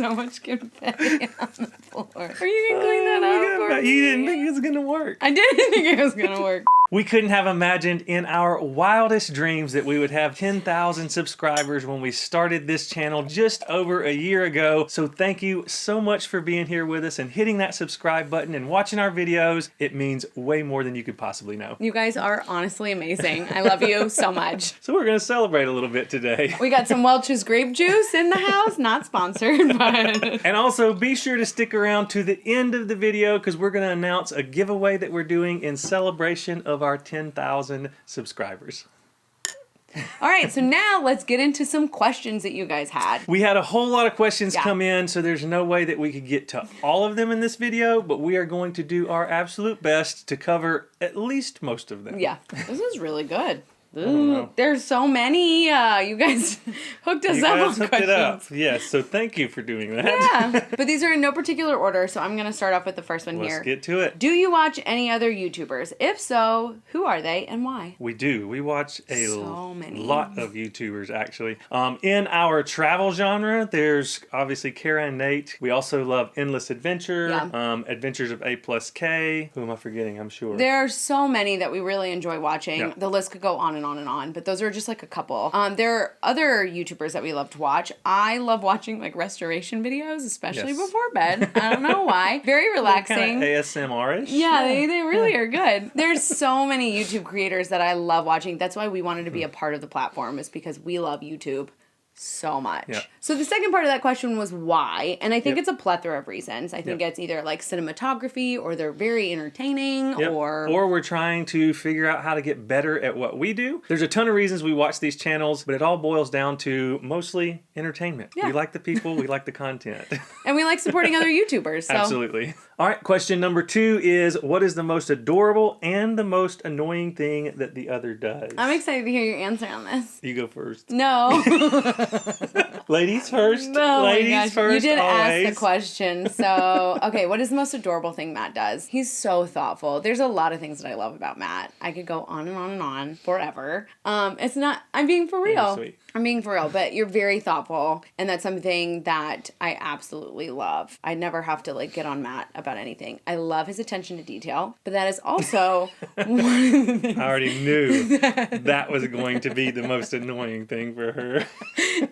so much confetti on the floor. Are you going to clean that up for me? You didn't think it was going to work. I didn't think it was going to work. We couldn't have imagined in our wildest dreams that we would have 10,000 subscribers when we started this channel just over a year ago. So thank you so much for being here with us and hitting that subscribe button and watching our videos. It means way more than you could possibly know. You guys are honestly amazing. I love you so much. So we're going to celebrate a little bit today. We got some Welch's grape juice in the house. Not sponsored, but... And also be sure to stick around to the end of the video because we're going to announce a giveaway that we're doing in celebration of our 10,000 subscribers. All right, so now let's get into some questions that you guys had. We had a whole lot of questions come in, so there's no way that we could get to all of them in this video, but we are going to do our absolute best to cover at least most of them. Yeah, this is really good. Ooh, there's so many. You guys hooked us up on questions. It up. Yes, so thank you for doing that. Yeah, but these are in no particular order, so I'm going to start off with the first one here. Let's get to it. Do you watch any other YouTubers? If so, who are they and why? We do. We watch a lot of YouTubers, actually. In our travel genre, there's obviously Kara and Nate. We also love Endless Adventure, Adventures of A+K. Who am I forgetting? I'm sure. There are so many that we really enjoy watching. Yeah. The list could go on and on and on, but those are just like a couple. There are other YouTubers that we love to watch. I love watching like restoration videos, especially before bed. I don't know why. Very relaxing. Kind of ASMR-ish. Yeah, they really are good. There's so many YouTube creators that I love watching. That's why we wanted to be a part of the platform, is because we love YouTube so much. Yep. So the second part of that question was why, and I think it's a plethora of reasons. I think it's either like cinematography, or they're very entertaining, or we're trying to figure out how to get better at what we do. There's a ton of reasons we watch these channels, but it all boils down to mostly entertainment. Yeah. We like the people, we like the content. And we like supporting other YouTubers. So. Absolutely. All right, question number 2 is, what is the most adorable and the most annoying thing that the other does? I'm excited to hear your answer on this. You go first. No. Ladies first. No, Ladies first. You did always. ask the question. So, okay, what is the most adorable thing Matt does? He's so thoughtful. There's a lot of things that I love about Matt. I could go on and on and on forever. It's not, I'm being for real. Sweet. I'm being for real, but you're very thoughtful, and that's something that I absolutely love. I never have to like get on Matt about anything. I love his attention to detail, but that is also one of the things. I already knew that was going to be the most annoying thing for her.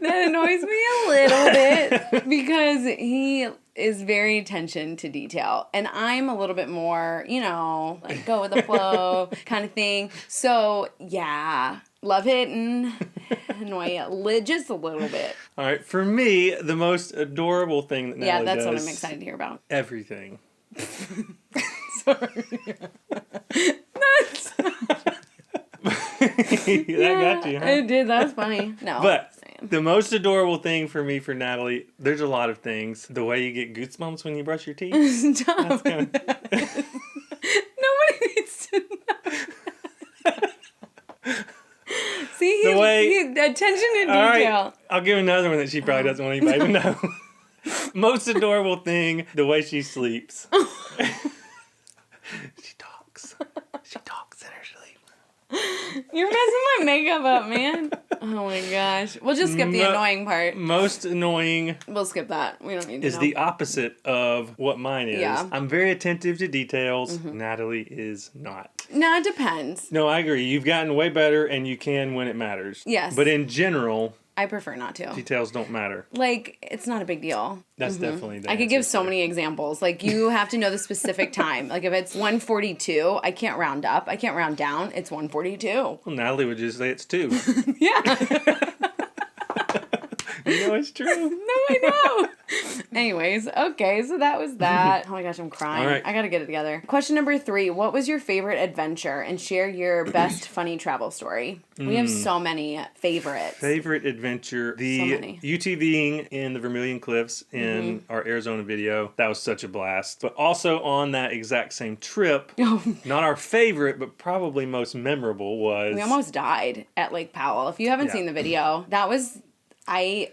That annoys me a little bit because he is very attention to detail, and I'm a little bit more, like go with the flow kind of thing. So yeah, love it and annoy it just a little bit. All right, for me, the most adorable thing that Natalie that's does, what I'm excited to hear about. Everything. Sorry. That's that got you, huh? It did. That's funny. No. But the most adorable thing for me, for Natalie, there's a lot of things. The way you get goosebumps when you brush your teeth. Stop. Nobody needs to know. See, attention to detail. Right, I'll give another one that she probably doesn't want anybody to know. Most adorable thing, the way she sleeps. She talks. She talks in her sleep. You're messing my makeup up, man. Oh my gosh. We'll just skip the annoying part. Most annoying. We'll skip that. We don't need to is know. the opposite of what mine is. Yeah. I'm very attentive to details. Mm-hmm. Natalie is not. No, it depends. No, I agree. You've gotten way better, and you can when it matters. Yes. But in general, I prefer not to. Details don't matter. Like, it's not a big deal. That's definitely the I could give so many examples. Like, you have to know the specific time. Like, if it's 1:42, I can't round up. I can't round down. It's 1:42. Well, Natalie would just say it's 2. Yeah. You know it's true. No, I know. Anyways, okay, so that was that. Oh my gosh, I'm crying. All right. I gotta get it together. Question number 3. What was your favorite adventure? And share your best funny travel story. We have so many favorites. Favorite adventure. The UTVing in the Vermilion Cliffs in our Arizona video. That was such a blast. But also on that exact same trip, not our favorite, but probably most memorable was... We almost died at Lake Powell. If you haven't seen the video, that was... we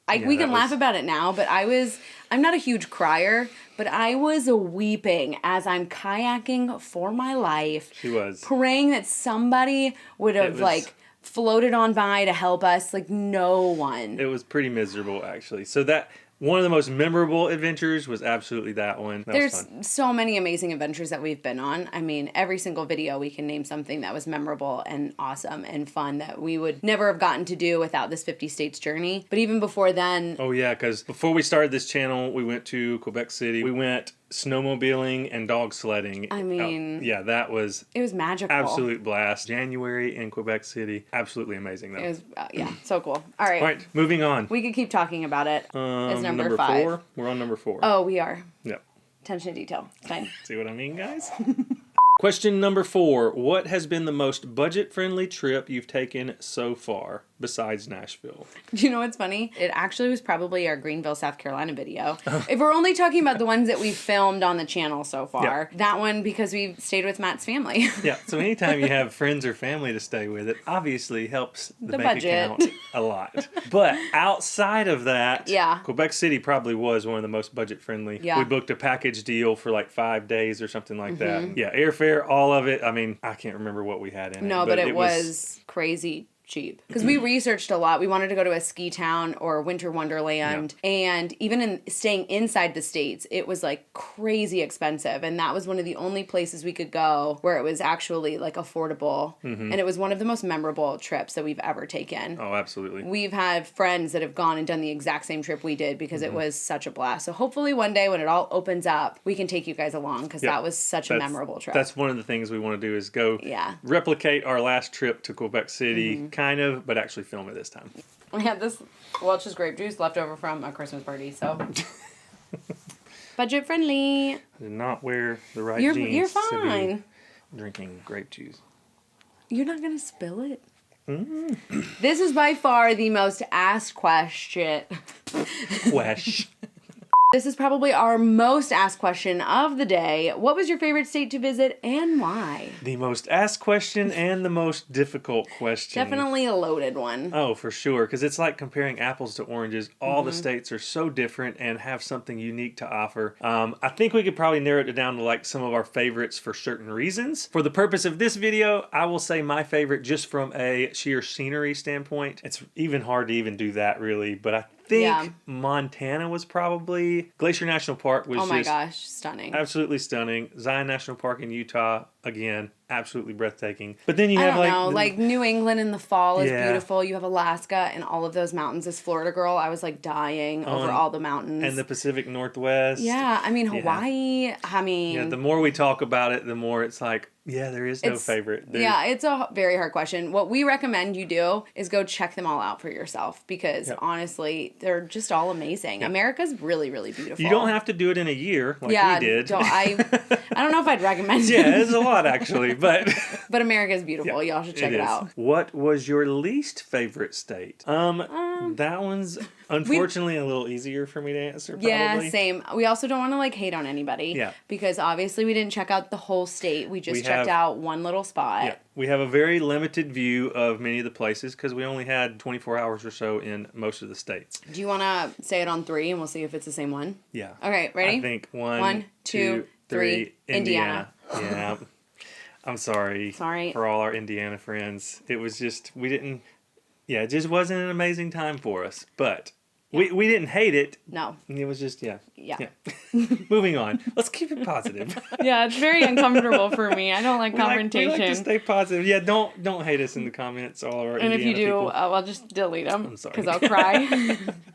can laugh about it now, but I'm not a huge crier, but I was weeping as I'm kayaking for my life. She was. Praying that somebody would have, floated on by to help us. Like, no one. It was pretty miserable, actually. So that one of the most memorable adventures was absolutely that one. That was There's fun. so many amazing adventures that we've been on. I mean, every single video we can name something that was memorable and awesome and fun that we would never have gotten to do without this 50 states journey. But even before then... Oh yeah, because before we started this channel, we went to Quebec City. We went snowmobiling and dog sledding. I mean... yeah, that was... It was magical. Absolute blast. January in Quebec City. Absolutely amazing though. It was, yeah, so cool. All right. All right, moving on. We could keep talking about it. It's number 5. 4? We're on number 4. Oh, we are. Yep. Attention to detail. Fine. See what I mean, guys? Question number 4. What has been the most budget-friendly trip you've taken so far, besides Nashville? Do you know what's funny? It actually was probably our Greenville, South Carolina video. If we're only talking about the ones that we filmed on the channel so far, that one because we stayed with Matt's family. Yeah, so anytime you have friends or family to stay with, it obviously helps the bank budget account a lot. But outside of that, Yeah. Quebec City probably was one of the most budget-friendly. Yeah. We booked a package deal for like 5 days or something like that. Yeah, airfare, all of it. I mean, I can't remember what we had in it. No, but it was crazy cheap because we researched a lot. We wanted to go to a ski town or winter wonderland, and even in staying inside the states, it was like crazy expensive, and that was one of the only places we could go where it was actually like affordable, and it was one of the most memorable trips that we've ever taken. Oh, absolutely. We've had friends that have gone and done the exact same trip we did because it was such a blast. So hopefully one day when it all opens up, we can take you guys along because that was such a memorable trip. That's one of the things we want to do is go replicate our last trip to Quebec City, kind of, but actually film it this time. We had this Welch's grape juice left over from a Christmas party, so budget friendly. I did not wear the right You're jeans fine. to be drinking grape juice. You're not gonna spill it. This is by far the most asked question. This is probably our most asked question of the day. What was your favorite state to visit and why? The most asked question and the most difficult question. Definitely a loaded one. Oh, for sure. Because it's like comparing apples to oranges. All the states are so different and have something unique to offer. I think we could probably narrow it down to like some of our favorites for certain reasons. For the purpose of this video, I will say my favorite just from a sheer scenery standpoint. It's even hard to even do that really, but I think Montana was probably... Glacier National Park was oh my gosh, stunning. Absolutely stunning. Zion National Park in Utah, again, absolutely breathtaking. But then you I have don't know, like New England in the fall is beautiful. You have Alaska and all of those mountains. As Florida girl, I was like dying over all the mountains. And the Pacific Northwest. Yeah, I mean, Hawaii, I mean... Yeah, the more we talk about it, the more it's like, yeah, there is no favorite. Yeah, it's a very hard question. What we recommend you do is go check them all out for yourself because honestly, they're just all amazing. America's really, really beautiful. You don't have to do it in a year like we did. I don't know if I'd recommend it. Yeah, it's a lot actually, but... But America's beautiful. Y'all should check it out. What was your least favorite state? That one's unfortunately a little easier for me to answer, probably. Yeah, same. We also don't want to like hate on anybody. Yeah. Because obviously we didn't check out the whole state. We just checked out one little spot. Yeah. We have a very limited view of many of the places because we only had 24 hours or so in most of the states. Do you want to say it on 3 and we'll see if it's the same one? Yeah. Okay, ready? I think 1, 2, 3, Indiana. Yeah. I'm sorry. For all our Indiana friends. It was just, it just wasn't an amazing time for us. But we didn't hate it. No. It was just, yeah. Moving on. Let's keep it positive. Yeah, it's very uncomfortable for me. I don't like confrontation. We like to stay positive. Yeah, don't hate us in the comments, all of our Indiana if you do, people. I'll just delete them. I'm sorry. Because I'll cry.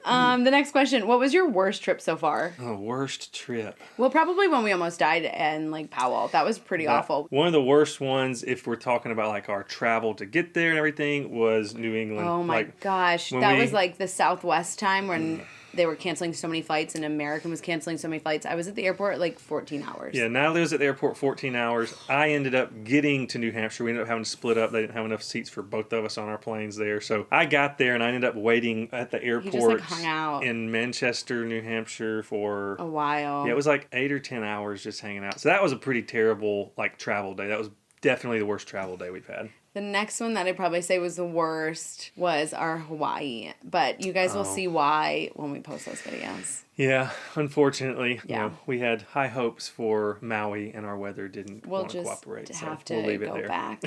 The next question. What was your worst trip so far? Oh, worst trip. Well, probably when we almost died in like Powell. That was pretty awful. One of the worst ones, if we're talking about like our travel to get there and everything, was New England. Oh my gosh. That was like the Southwest time when they were canceling so many flights and American was canceling so many flights. I was at the airport like 14 hours. Yeah, Natalie was at the airport 14 hours. I ended up getting to New Hampshire. We ended up having to split up. They didn't have enough seats for both of us on our planes there. So I got there and I ended up waiting at the airport hung out in Manchester, New Hampshire for a while. Yeah, it was like 8 or 10 hours just hanging out. So that was a pretty terrible like travel day. That was definitely the worst travel day we've had. The next one that I'd probably say was the worst was our Hawaii. But you guys will see why when we post those videos. Yeah, unfortunately, we had high hopes for Maui and our weather didn't want to cooperate. We'll just have to go back,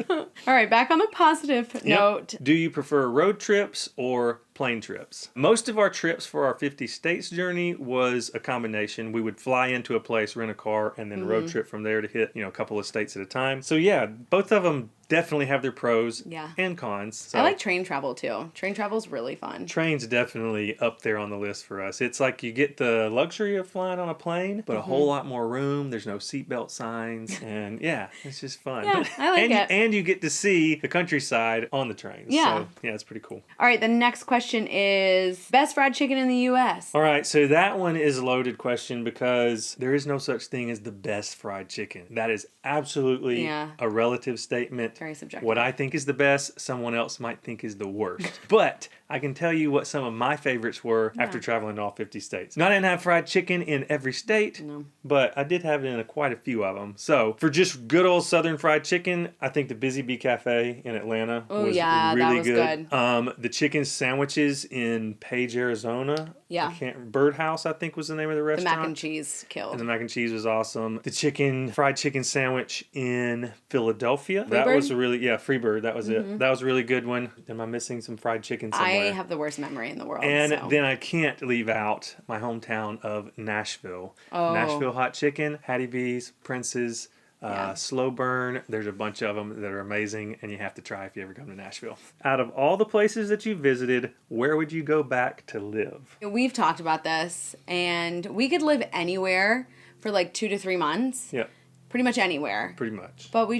All right, back on the positive note. Do you prefer road trips or plane trips. Most of our trips for our 50 states journey was a combination. We would fly into a place, rent a car, and then road trip from there to hit, a couple of states at a time. So yeah, both of them definitely have their pros and cons. So I like train travel too. Train travel's really fun. Train's definitely up there on the list for us. It's like you get the luxury of flying on a plane, but a whole lot more room. There's no seatbelt signs, and it's just fun. Yeah, I like it. And you get to see the countryside on the train. Yeah. So yeah, it's pretty cool. All right, the next question is best fried chicken in the U.S. All right, so that one is a loaded question because there is no such thing as the best fried chicken. That is absolutely a relative statement. Very subjective. What I think is the best, someone else might think is the worst. But I can tell you what some of my favorites were after traveling to all 50 states. Now, I didn't have fried chicken in every state, but I did have it in quite a few of them. So for just good old Southern fried chicken, I think the Busy Bee Cafe in Atlanta was really good. The chicken sandwiches in Page, Arizona. Birdhouse, I think, was the name of the restaurant. The mac and cheese killed. And the mac and cheese was awesome. The fried chicken sandwich in Philadelphia. Freebird? That was a really, Freebird. That was it. That was a really good one. Am I missing some fried chicken somewhere? I have the worst memory in the world. And then I can't leave out my hometown of Nashville. Nashville hot chicken, Hattie B's, Prince's, Slow Burn. There's a bunch of them that are amazing, and you have to try if you ever come to Nashville. Out of all the places that you visited, where would you go back to live? We've talked about this, and we could live anywhere for like 2 to 3 months. Yeah. Pretty much anywhere. Pretty much. But we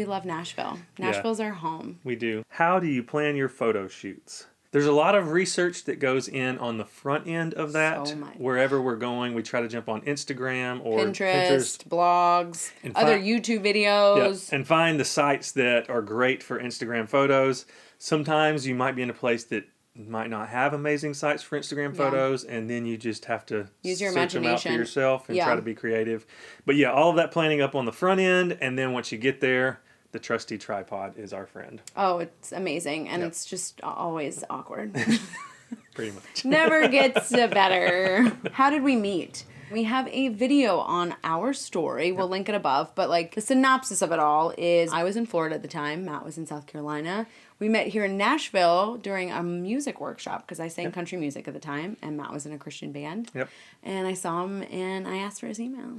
love Nashville. Nashville's our home. We do. How do you plan your photo shoots? There's a lot of research that goes in on the front end of that. So much. Wherever we're going, we try to jump on Instagram or Pinterest blogs, other YouTube videos. And find the sites that are great for Instagram photos. Sometimes you might be in a place that might not have amazing sites for Instagram photos, and then you just have to use your search them out for imagination yourself and try to be creative. But all of that planning up on the front end, and then once you get there, the trusty tripod is our friend. Oh, it's amazing, and it's just always awkward. Pretty much. Never gets better. How did we meet? We have a video on our story. We'll link it above. But the synopsis of it all is I was in Florida at the time. Matt was in South Carolina. We met here in Nashville during a music workshop because I sang country music at the time. And Matt was in a Christian band. Yep. And I saw him and I asked for his email.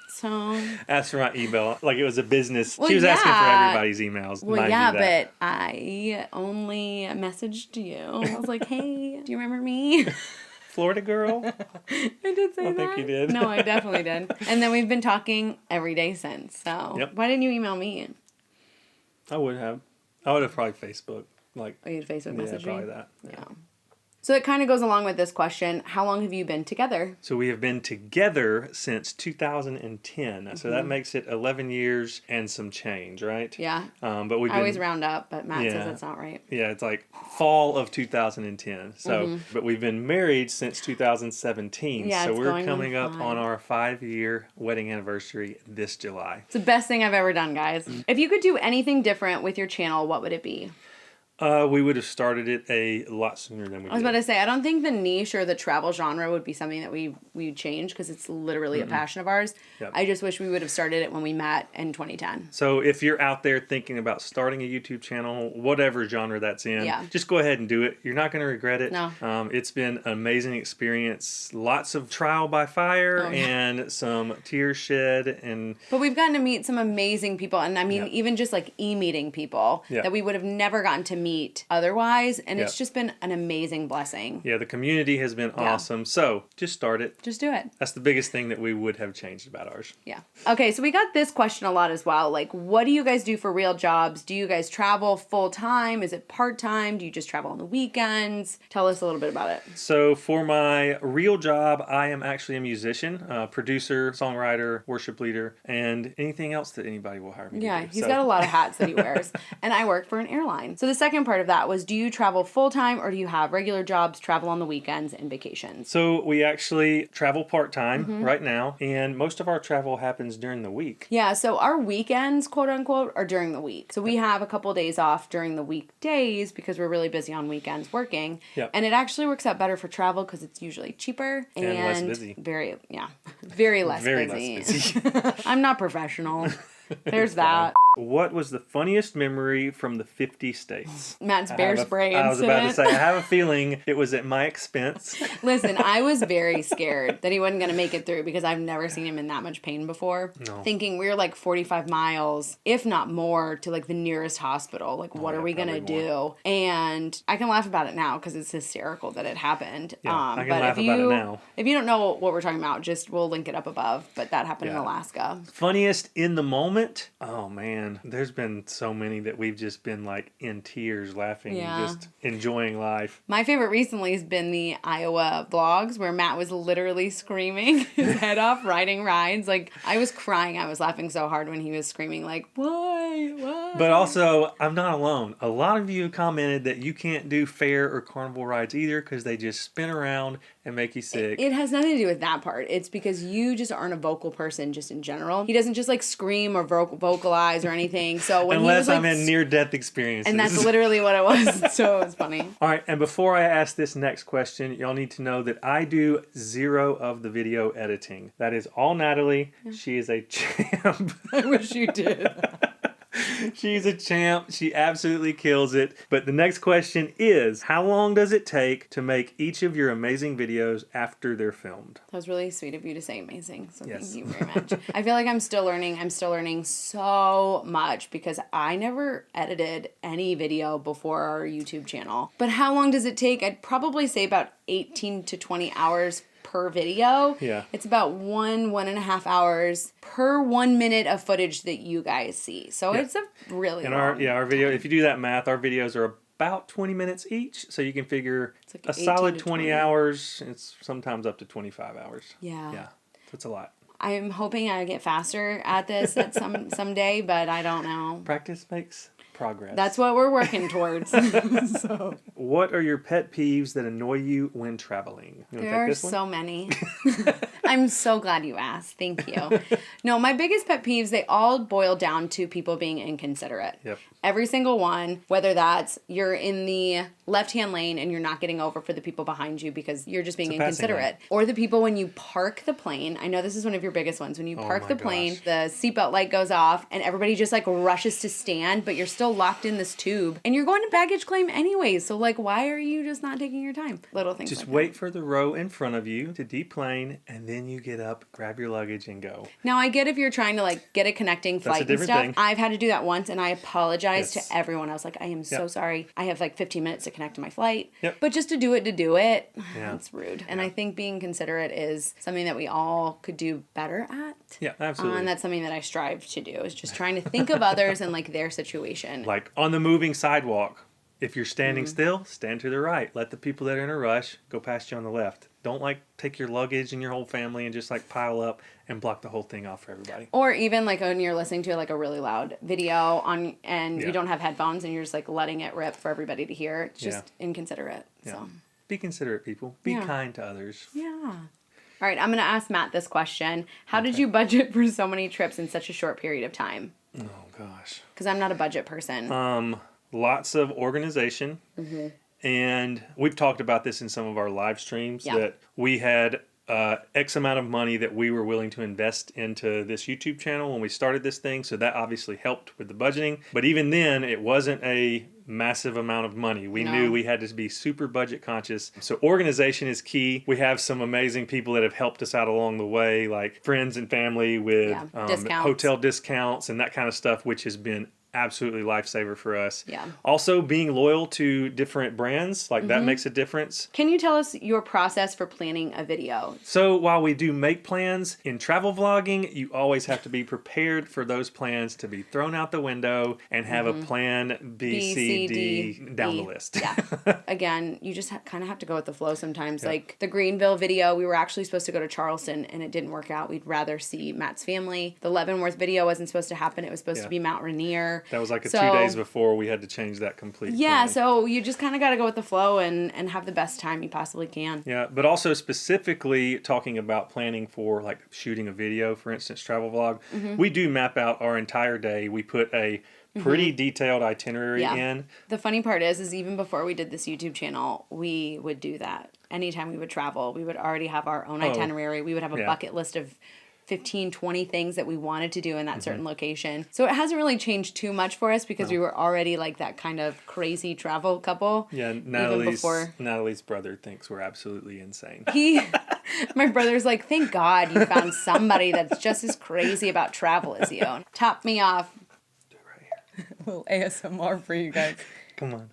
So asked for my email like it was a business. She was asking for everybody's emails. Well, yeah, but I only messaged you. I was like, hey, do you remember me? Florida girl? I did say that. I think you did. No, I definitely did. And then we've been talking every day since. So why didn't you email me? I would have. I would have probably Facebook. You'd Facebook message me? Probably that. Yeah. So it kind of goes along with this question. How long have you been together? So we have been together since 2010. So that makes it 11 years and some change, right? Yeah. But I always round up, but Matt says that's not right. Yeah, it's like fall of 2010. So, but we've been married since 2017. Yeah, so we're coming up on our 5-year wedding anniversary this July. It's the best thing I've ever done, guys. If you could do anything different with your channel, what would it be? We would have started it a lot sooner than we did. I was about to say, I don't think the niche or the travel genre would be something that we would change because it's literally a passion of ours. Yep. I just wish we would have started it when we met in 2010. So if you're out there thinking about starting a YouTube channel, whatever genre that's in, just go ahead and do it. You're not going to regret it. No. It's been an amazing experience. Lots of trial by fire and some tears shed. But we've gotten to meet some amazing people. And I mean, even just e-meeting people that we would have never gotten to meet otherwise, and it's just been an amazing blessing. Yeah, the community has been awesome. So just start it. Just do it. That's the biggest thing that we would have changed about ours. Yeah. Okay, so we got this question a lot as well. What do you guys do for real jobs? Do you guys travel full time? Is it part time? Do you just travel on the weekends? Tell us a little bit about it. So for my real job, I am actually a musician, producer, songwriter, worship leader, and anything else that anybody will hire me to do. He's got a lot of hats that he wears. And I work for an airline. So the second part of that was, do you travel full-time or do you have regular jobs, travel on the weekends and vacations? So we actually travel part-time right now, and most of our travel happens during the week. Yeah, so our weekends, quote unquote, are during the week. So we have a couple days off during the weekdays because we're really busy on weekends working. Yep. And it actually works out better for travel because it's usually cheaper and less busy. Very less busy. Less busy. I'm not professional. There's that. What was the funniest memory from the 50 states? Matt's bear spray incident. I was about to say, I have a feeling it was at my expense. Listen, I was very scared that he wasn't going to make it through because I've never seen him in that much pain before. No. Thinking we were like 45 miles, if not more, to like the nearest hospital. Like, what are we going to do? And I can laugh about it now because it's hysterical that it happened. Yeah, I can laugh about it now. If you don't know what we're talking about, we'll link it up above. But that happened in Alaska. Funniest in the moment? Oh, man. There's been so many that we've just been like in tears laughing and just enjoying life. My favorite recently has been the Iowa vlogs where Matt was literally screaming his head off riding rides. Like, I was crying. I was laughing so hard when he was screaming like, why? But also, I'm not alone. A lot of you commented that you can't do fair or carnival rides either because they just spin around and make you sick. It has nothing to do with that part. It's because you just aren't a vocal person just in general. He doesn't just like scream or vocalize or anything. So when Unless he was, I'm in near-death experiences. And that's literally what it was. So it was funny. All right, and before I ask this next question, y'all need to know that I do 0 of the video editing. That is all Natalie. Yeah. She is a champ. I wish you did. She's a champ. She absolutely kills it. But the next question is, how long does it take to make each of your amazing videos after they're filmed? That was really sweet of you to say amazing. So Thank you very much. I feel like I'm still learning. I'm still learning so much because I never edited any video before our YouTube channel. But how long does it take? I'd probably say about 18 to 20 hours per video. Yeah. It's about 1.5 hours per 1 minute of footage that you guys see. So it's a really long our video, if you do that math, our videos are about 20 minutes each. So you can figure like a solid 20 hours. It's sometimes up to 25 hours. Yeah. Yeah. So it's a lot. I'm hoping I get faster at this at someday, but I don't know. Practice makes progress. That's what we're working towards. So. What are your pet peeves that annoy you when traveling? There are so many. I'm so glad you asked. Thank you. No, my biggest pet peeves, they all boil down to people being inconsiderate. Yep. Every single one, whether that's you're in the left-hand lane and you're not getting over for the people behind you because you're just being inconsiderate. Or the people when you park the plane. I know this is one of your biggest ones. When you park the plane, the seatbelt light goes off and everybody just like rushes to stand, but you're still locked in this tube and you're going to baggage claim anyways. So like, why are you just not taking your time? Little things just like wait that. for the row in front of you to deplane and then you get up, grab your luggage and go. Now I get if you're trying to like get a connecting flight and stuff. Thing. I've had to do that once and I apologize to everyone. I was like, I am so sorry. I have like 15 minutes to connect to my flight. But just to do it, it's rude. And I think being considerate is something that we all could do better at. Yeah, absolutely. And that's something that I strive to do, is just trying to think of others and like their situation. Like on the moving sidewalk, if you're standing still, stand to the right. Let the people that are in a rush go past you on the left. Don't like take your luggage and your whole family and just like pile up and block the whole thing off for everybody. Or even like when you're listening to like a really loud video on and you don't have headphones and you're just like letting it rip for everybody to hear. It's just inconsiderate. Yeah. So Be considerate, people. Be kind to others. Yeah. All right, I'm going to ask Matt this question. How did you budget for so many trips in such a short period of time? Oh gosh. Because I'm not a budget person. Lots of organization. Mm-hmm. And we've talked about this in some of our live streams that we had X amount of money that we were willing to invest into this YouTube channel when we started this thing. So that obviously helped with the budgeting. But even then, it wasn't a massive amount of money. We knew we had to be super budget conscious. So organization is key. We have some amazing people that have helped us out along the way, like friends and family with hotel discounts and that kind of stuff, which has been absolutely lifesaver for us. Yeah. Also, being loyal to different brands, like that makes a difference. Can you tell us your process for planning a video? So while we do make plans, in travel vlogging, you always have to be prepared for those plans to be thrown out the window and have a plan B, C, D down the list. Yeah. Again, you just kind of have to go with the flow sometimes. Like the Greenville video, we were actually supposed to go to Charleston and it didn't work out. We'd rather see Matt's family. The Leavenworth video wasn't supposed to happen. It was supposed to be Mount Rainier. That was like 2 days before we had to change that completely. Yeah, so you just kind of got to go with the flow and have the best time you possibly can. Yeah, but also specifically talking about planning for like shooting a video, for instance, travel vlog, we do map out our entire day. We put a pretty detailed itinerary in. The funny part is even before we did this YouTube channel, we would do that. Anytime we would travel, we would already have our own itinerary. We would have a bucket list of 15, 20 things that we wanted to do in that certain location. So it hasn't really changed too much for us because we were already like that kind of crazy travel couple. Yeah, Natalie's brother thinks we're absolutely insane. My brother's like, thank God you found somebody that's just as crazy about travel as you. Top me off. Do it right here. A little ASMR for you guys. Come on.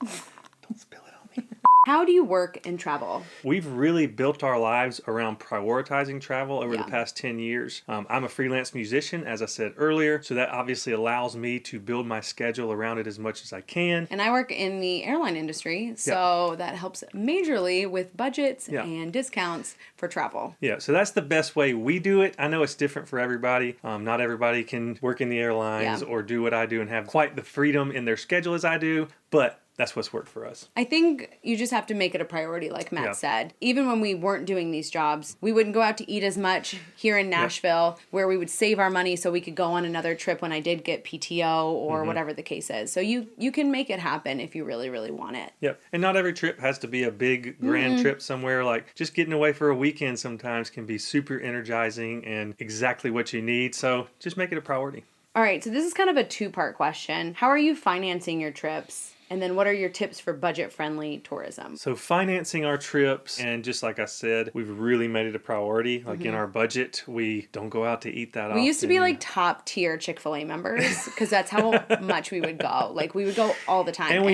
Don't spill it on me. How do you work and travel? We've really built our lives around prioritizing travel over the past 10 years. I'm a freelance musician, as I said earlier, so that obviously allows me to build my schedule around it as much as I can. And I work in the airline industry, so that helps majorly with budgets and discounts for travel. Yeah, so that's the best way we do it. I know it's different for everybody. Not everybody can work in the airlines or do what I do and have quite the freedom in their schedule as I do, but that's what's worked for us. I think you just have to make it a priority, like Matt said. Even when we weren't doing these jobs, we wouldn't go out to eat as much here in Nashville, where we would save our money so we could go on another trip when I did get PTO or whatever the case is. So you can make it happen if you really, really want it. Yep. And not every trip has to be a big, grand trip somewhere. Like, just getting away for a weekend sometimes can be super energizing and exactly what you need. So just make it a priority. All right, so this is kind of a two-part question. How are you financing your trips? And then what are your tips for budget-friendly tourism? So financing our trips, and just like I said, we've really made it a priority. Like in our budget, we don't go out to eat that often. We used to be like top-tier Chick-fil-A members because that's how much we would go. Like we would go all the time. And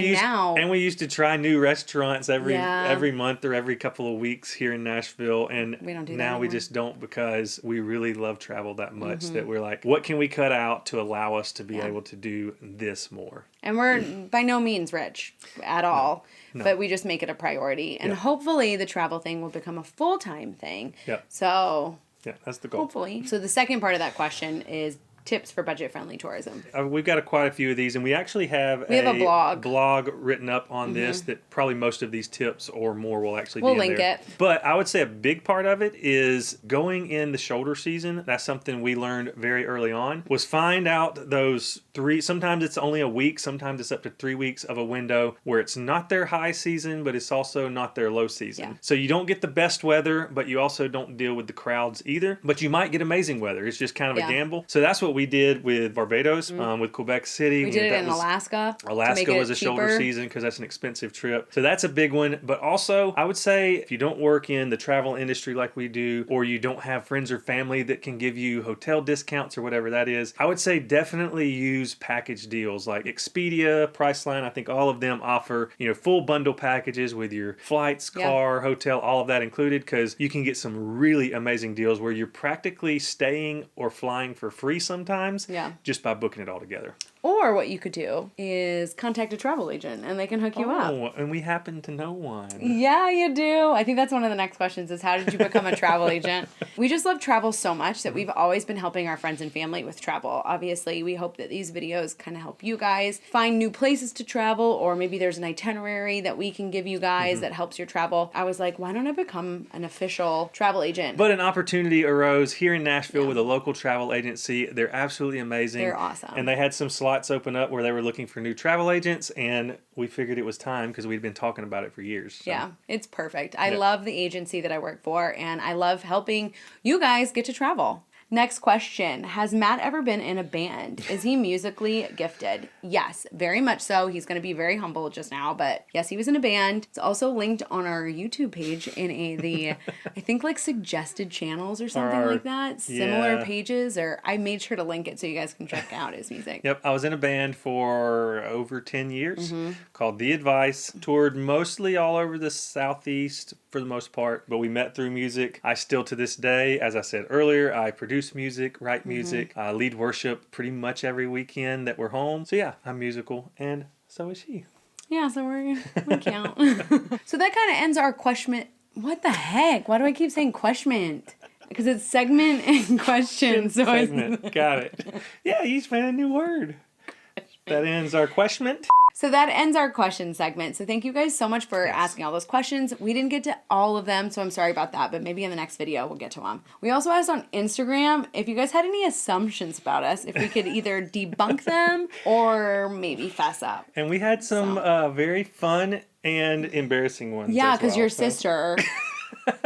we used to try new restaurants every month or every couple of weeks here in Nashville. And we don't do that now anymore. we just don't, because we really love travel that much that we're like, what can we cut out to allow us to be able to do this more? And we're by no means rich at all, but we just make it a priority. And hopefully the travel thing will become a full-time thing. Yeah. So yeah, that's the goal. hopefully. So the second part of that question is tips for budget-friendly tourism. We've got quite a few of these, and we actually have a blog written up on this that probably most of these tips or more will actually be in there. We'll link it. But I would say a big part of it is going in the shoulder season. That's something we learned very early on, was find out those sometimes it's only a week, sometimes it's up to 3 weeks of a window where it's not their high season, but it's also not their low season. Yeah. So you don't get the best weather, but you also don't deal with the crowds either. But you might get amazing weather. It's just kind of a gamble. So that's what we did with Barbados, with Quebec City. We did it in Alaska. Alaska was a shoulder season because that's an expensive trip. So that's a big one. But also, I would say if you don't work in the travel industry like we do, or you don't have friends or family that can give you hotel discounts or whatever that is, I would say definitely use package deals like Expedia, Priceline. I think all of them offer, full bundle packages with your flights, car, hotel, all of that included, because you can get some really amazing deals where you're practically staying or flying for free sometimes. Just by booking it all together. Or what you could do is contact a travel agent and they can hook you up. Oh, and we happen to know one. Yeah, you do. I think that's one of the next questions is how did you become a travel agent? We just love travel so much that we've always been helping our friends and family with travel. Obviously, we hope that these videos kind of help you guys find new places to travel, or maybe there's an itinerary that we can give you guys that helps your travel. I was like, why don't I become an official travel agent? But an opportunity arose here in Nashville with a local travel agency. They're absolutely amazing. They're awesome. And they had some slots open up where they were looking for new travel agents, and we figured it was time because we'd been talking about it for years. So. Yeah, it's perfect. I love the agency that I work for, and I love helping you guys get to travel. Next question. Has Matt ever been in a band? Is he musically gifted? Yes, very much so. He's going to be very humble just now, but yes, he was in a band. It's also linked on our YouTube page in I think like suggested channels or something like that. Similar pages, or I made sure to link it so you guys can check out his music. Yep, I was in a band for over 10 years called The Advice. Toured mostly all over the Southeast for the most part, but we met through music. I still to this day, as I said earlier, I produce music, write music, lead worship pretty much every weekend that we're home. So yeah, I'm musical, and so is she. Yeah, so we count. So that kind of ends our question. What the heck? Why do I keep saying question? Because it's segment and question. So segment. Got it. Yeah, you just made a new word. That ends our question. So that ends our question segment. So thank you guys so much for asking all those questions. We didn't get to all of them, so I'm sorry about that, but maybe in the next video we'll get to them. We also asked on Instagram if you guys had any assumptions about us, if we could either debunk them or maybe fess up. And we had some very fun and embarrassing ones. Yeah, because your sister,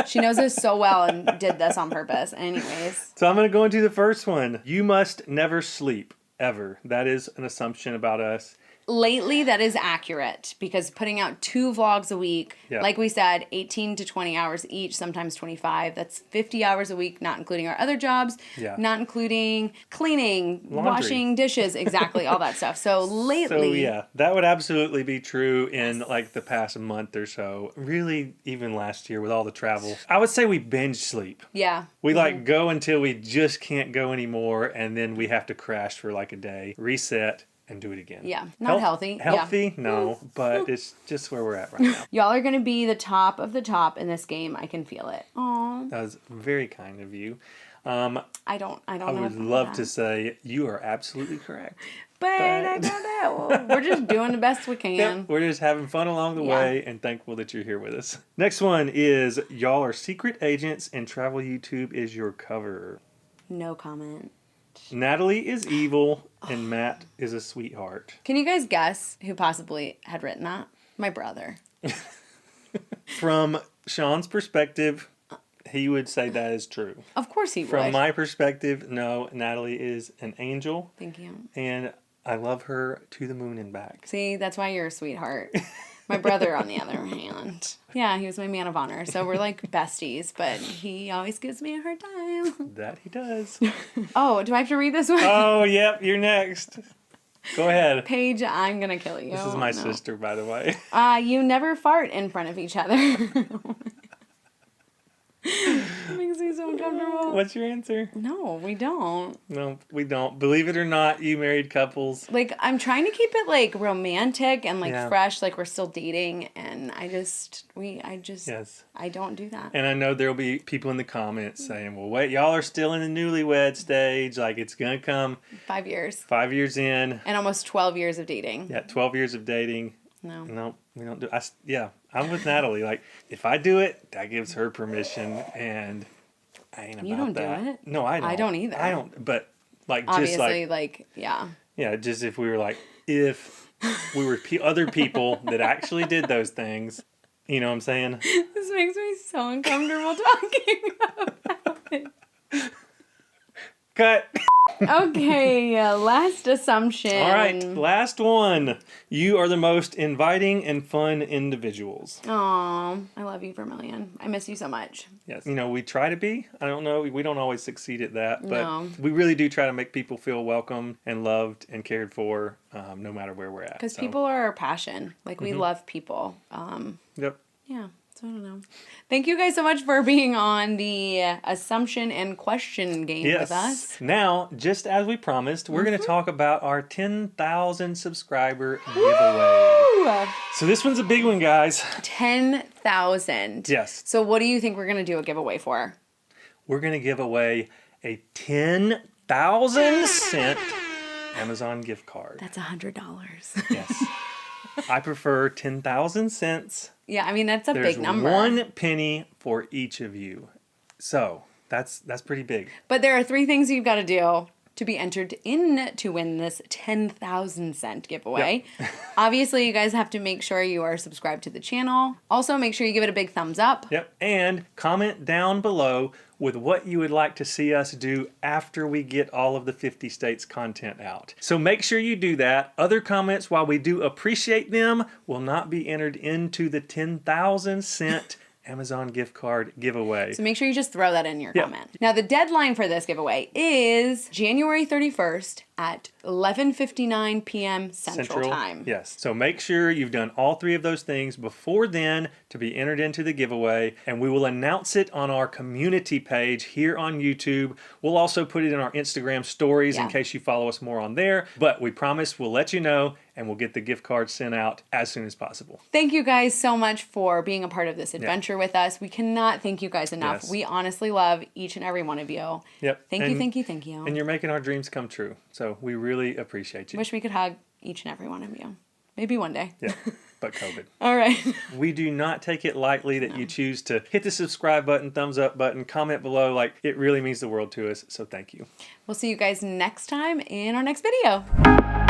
she knows us so well and did this on purpose. Anyways. So I'm going to go into the first one. You must never sleep, ever. That is an assumption about us. Lately, that is accurate because putting out 2 vlogs a week, like we said, 18 to 20 hours each, sometimes 25. That's 50 hours a week, not including our other jobs, not including cleaning, laundry, washing dishes, exactly, all that stuff. So lately... So yeah, that would absolutely be true in like the past month or so. Really, even last year with all the travel. I would say we binge sleep. Yeah. We like go until we just can't go anymore, and then we have to crash for like a day, reset, and do it again. Yeah, not healthy. Healthy? Yeah. No, but it's just where we're at right now. Y'all are going to be the top of the top in this game. I can feel it. Aww. That was very kind of you. I don't know. I would love to say you are absolutely correct. But I don't know. We're just doing the best we can. Yep, we're just having fun along the way and thankful that you're here with us. Next one is y'all are secret agents and travel YouTube is your cover. No comment. Natalie is evil and Matt is a sweetheart. Can you guys guess who possibly had written that? My brother. From Sean's perspective, he would say that is true. Of course he would. From my perspective, no, Natalie is an angel. Thank you. And I love her to the moon and back. See, that's why you're a sweetheart. My brother, on the other hand. Yeah, he was my man of honor. So we're like besties, but he always gives me a hard time. That he does. Oh, do I have to read this one? Oh, yep, you're next. Go ahead. Paige, I'm going to kill you. This is my sister, by the way. You never fart in front of each other. It makes me so uncomfortable. What's your answer? No, we don't. No, we don't. Believe it or not, you married couples. Like, I'm trying to keep it, like, romantic and, like, fresh, like we're still dating, and I don't do that. And I know there'll be people in the comments saying, well, wait, y'all are still in the newlywed stage, like, it's gonna come. 5 years. 5 years in. And almost 12 years of dating. Yeah, 12 years of dating. No, we don't do. I'm with Natalie. Like, if I do it, that gives her permission, and I ain't about that. You don't do it? No, I don't. I don't either. I don't. But like, obviously, just like yeah. Yeah, just if we were like, if we were other people that actually did those things, you know what I'm saying? This makes me so uncomfortable talking about it. Cut. Okay, last assumption. All right, last one. You are the most inviting and fun individuals. Aw, I love you, Vermillion. I miss you so much. Yes. You know, we try to be. I don't know. We don't always succeed at that. But we really do try to make people feel welcome and loved and cared for no matter where we're at. Because people are our passion. Like, we love people. Yep. Yeah. So I don't know. Thank you guys so much for being on the assumption and question game with us. Now, just as we promised, we're going to talk about our 10,000 subscriber giveaway. So this one's a big one, guys. 10,000. Yes. So what do you think we're going to do a giveaway for? We're going to give away a 10,000 cent Amazon gift card. That's $100. Yes. I prefer 10,000 cents. Yeah, I mean, that's a big number. There's 1 penny for each of you. So, that's pretty big. But there are 3 things you've got to do to be entered in to win this 10,000 cent giveaway. Yep. Obviously, you guys have to make sure you are subscribed to the channel. Also, make sure you give it a big thumbs up. Yep. And comment down below with what you would like to see us do after we get all of the 50 states content out. So make sure you do that. Other comments, while we do appreciate them, will not be entered into the 10,000 cent Amazon gift card giveaway. So make sure you just throw that in your comment. Now, the deadline for this giveaway is January 31st at 11:59 p.m. Central Time. Yes. So make sure you've done all 3 of those things before then to be entered into the giveaway, and we will announce it on our community page here on YouTube. We'll also put it in our Instagram stories in case you follow us more on there, but we promise we'll let you know and we'll get the gift card sent out as soon as possible. Thank you guys so much for being a part of this adventure with us. We cannot thank you guys enough. Yes. We honestly love each and every one of you. Yep. Thank you. And you're making our dreams come true. So we really appreciate you. Wish we could hug each and every one of you. Maybe one day. Yeah, but COVID. All right. We do not take it lightly that you choose to hit the subscribe button, thumbs up button, comment below. Like, it really means the world to us. So thank you. We'll see you guys next time in our next video.